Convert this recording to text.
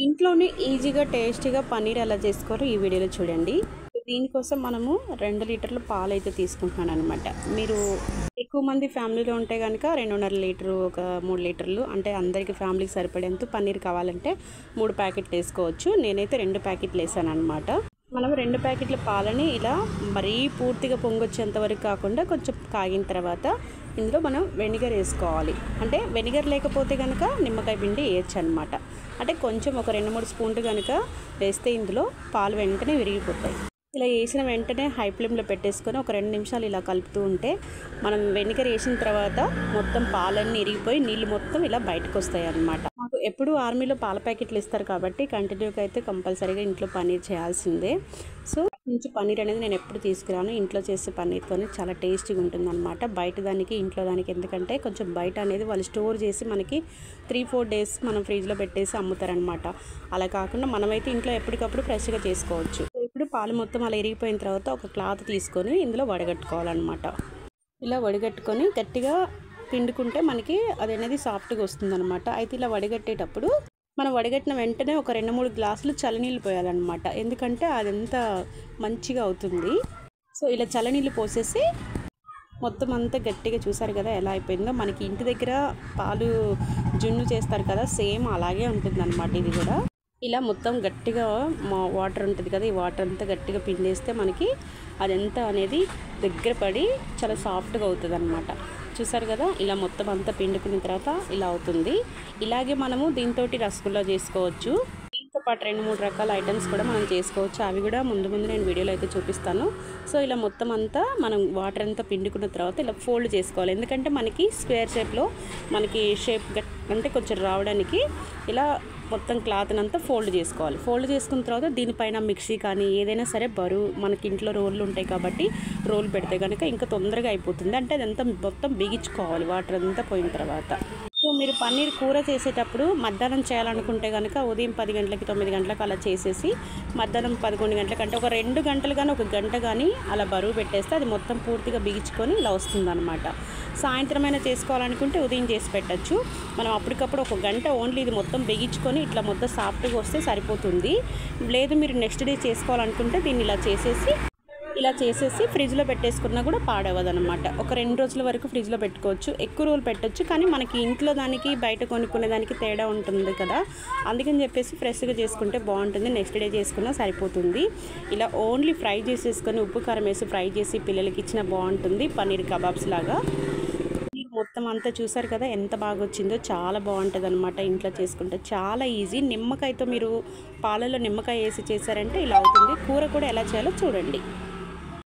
ఇంట్లోనే ఈజీగా టేస్టీగా పన్నీర్ ఎలా చేసుకోరో ఈ వీడియోలో చూడండి. దీనికోసం మనము 2 లీటర్ల పాలు అయితే తీసుకుంటున్నాను అనమాట. మీరు ఎక్కువ మంది ఫ్యామిలీలో ఉంటే కనుక 2.5 లీటరు, ఒక 3 లీటర్లు, అంటే అందరికి ఫ్యామిలీకి సరిపడేంత పన్నీర్ కావాలంటే 3 ప్యాకెట్లు వేసుకోవచ్చు. నేనైతే 2 ప్యాకెట్లు వేసాను అనమాట. మనం 2 ప్యాకెట్ల పాలని ఇలా మరీ పూర్తిగా పొంగొచ్చేంత వరకు కాకుండా కొంచెం కాగిన తర్వాత ఇందులో మనం వెనిగర్ వేసుకోవాలి. అంటే వెనిగర్ లేకపోతే కనుక నిమ్మకాయ పిండి వేయచ్చు అనమాట. అంటే కొంచెం ఒక 2-3 స్పూన్లు కనుక వేస్తే ఇందులో పాలు వెంటనే విరిగిపోతాయి. ఇలా వేసిన వెంటనే హై ఫ్లేమ్లో పెట్టేసుకొని ఒక 2 నిమిషాలు ఇలా కలుపుతూ ఉంటే మనం వెనిగర్ వేసిన తర్వాత మొత్తం పాలన్నీ ఇరిగిపోయి నీళ్ళు మొత్తం ఇలా బయటకు వస్తాయి అన్నమాట. మాకు ఎప్పుడు ఆర్మీలో పాల ప్యాకెట్లు ఇస్తారు కాబట్టి కంటిన్యూగా అయితే కంపల్సరీగా ఇంట్లో పన్నీర్ చేయాల్సిందే. సో నుంచి పన్నీర్ అనేది నేను ఎప్పుడు తీసుకురాను. ఇంట్లో చేసే పన్నీర్తో చాలా టేస్టీగా ఉంటుంది అనమాట. బయట దానికి ఇంట్లో దానికి ఎందుకంటే కొంచెం బయట అనేది వాళ్ళు స్టోర్ చేసి మనకి 3-4 డేస్ మనం ఫ్రిడ్జ్లో పెట్టేసి అమ్ముతారనమాట. అలా కాకుండా మనమైతే ఇంట్లో ఎప్పటికప్పుడు ఫ్రెష్గా చేసుకోవచ్చు. ఇప్పుడు పాలు మొత్తం అలా ఇరిగిపోయిన తర్వాత ఒక క్లాత్ తీసుకొని ఇందులో వడగట్టుకోవాలన్నమాట. ఇలా వడగట్టుకొని గట్టిగా పిండుకుంటే మనకి అది అనేది సాఫ్ట్గా వస్తుందన్నమాట. అయితే ఇలా వడగట్టేటప్పుడు మనం వడగట్టిన వెంటనే ఒక 2-3 గ్లాసులు చల్లనీళ్ళు పోయాలన్నమాట. ఎందుకంటే అదంతా మంచిగా అవుతుంది. సో ఇలా చల్లనీళ్ళు పోసేసి మొత్తం అంతా గట్టిగా చూసారు కదా ఎలా అయిపోయిందో. మనకి ఇంటి దగ్గర పాలు జున్ను చేస్తారు కదా, సేమ్ అలాగే ఉంటుందన్నమాట ఇది కూడా. ఇలా మొత్తం గట్టిగా వాటర్ ఉంటుంది కదా, ఈ వాటర్ అంతా గట్టిగా పిండేస్తే మనకి అదంతా అనేది దగ్గర పడి చాలా సాఫ్ట్గా అవుతుంది అనమాట. చూసారు కదా, ఇలా మొత్తం అంతా పిండుకున్న తర్వాత ఇలా అవుతుంది. ఇలాగే మనము దీంతో రసగుల్లా చేసుకోవచ్చు. దీంతో పాటు 2-3 రకాల ఐటమ్స్ కూడా మనం చేసుకోవచ్చు. అవి కూడా ముందు నేను వీడియోలో అయితే చూపిస్తాను. సో ఇలా మొత్తం అంతా మనం వాటర్ అంతా పిండుకున్న తర్వాత ఇలా ఫోల్డ్ చేసుకోవాలి. ఎందుకంటే మనకి స్క్వేర్ షేప్లో మనకి షేప్ అంటే కొంచెం రావడానికి ఇలా మొత్తం క్లాత్ని అంతా ఫోల్డ్ చేసుకోవాలి. ఫోల్డ్ చేసుకున్న తర్వాత దీనిపైన మిక్సీ కానీ ఏదైనా సరే బరువు మనకి ఇంట్లో రోళ్ళు ఉంటాయి కాబట్టి రోల్ పెడితే కనుక ఇంకా తొందరగా అయిపోతుంది. అంటే అదంతా మొత్తం బిగించుకోవాలి వాటర్ అంతా పోయిన తర్వాత. సో మీరు పన్నీర్ కూర చేసేటప్పుడు మధ్యాహ్నం చేయాలనుకుంటే కనుక ఉదయం 10 గంటలకి 9 గంటలకు అలా చేసేసి మధ్యాహ్నం 11 గంటల కంటే ఒక 2 గంటలు కానీ 1 గంట కానీ అలా బరువు పెట్టేస్తే అది మొత్తం పూర్తిగా బిగించుకొని ఇలా వస్తుందన్నమాట. సాయంత్రమైనా చేసుకోవాలనుకుంటే ఉదయం చేసి పెట్టచ్చు. మనం అప్పటికప్పుడు 1 గంట ఓన్లీ ఇది మొత్తం బిగించుకొని ఇట్లా మొత్తం సాఫ్ట్గా వస్తే సరిపోతుంది. లేదు మీరు నెక్స్ట్ డే చేసుకోవాలనుకుంటే దీన్ని ఇలా చేసేసి ఫ్రిడ్జ్లో పెట్టేసుకున్నా కూడా పాడవదనమాట. ఒక 2 రోజుల వరకు ఫ్రిడ్జ్లో పెట్టుకోవచ్చు. ఎక్కువ రోజులు పెట్టచ్చు, కానీ మనకి ఇంట్లో దానికి బయట కొనుక్కునే దానికి తేడా ఉంటుంది కదా, అందుకని చెప్పేసి ఫ్రెష్గా చేసుకుంటే బాగుంటుంది. నెక్స్ట్ డే చేసుకున్నా సరిపోతుంది. ఇలా ఓన్లీ ఫ్రై చేసేసుకొని ఉప్పు కారం వేసి ఫ్రై చేసి పిల్లలకి ఇచ్చినా బాగుంటుంది. పన్నీర్ కబాబ్స్ లాగా మొత్తం అంతా చూసారు కదా ఎంత బాగా వచ్చిందో. చాలా బాగుంటుంది అనమాట. ఇంట్లో చేసుకుంటే చాలా ఈజీ. నిమ్మకాయతో మీరు పాలలో నిమ్మకాయ వేసి చేశారంటే ఇలా అవుతుంది. కూర కూడా ఎలా చేయాలో చూడండి.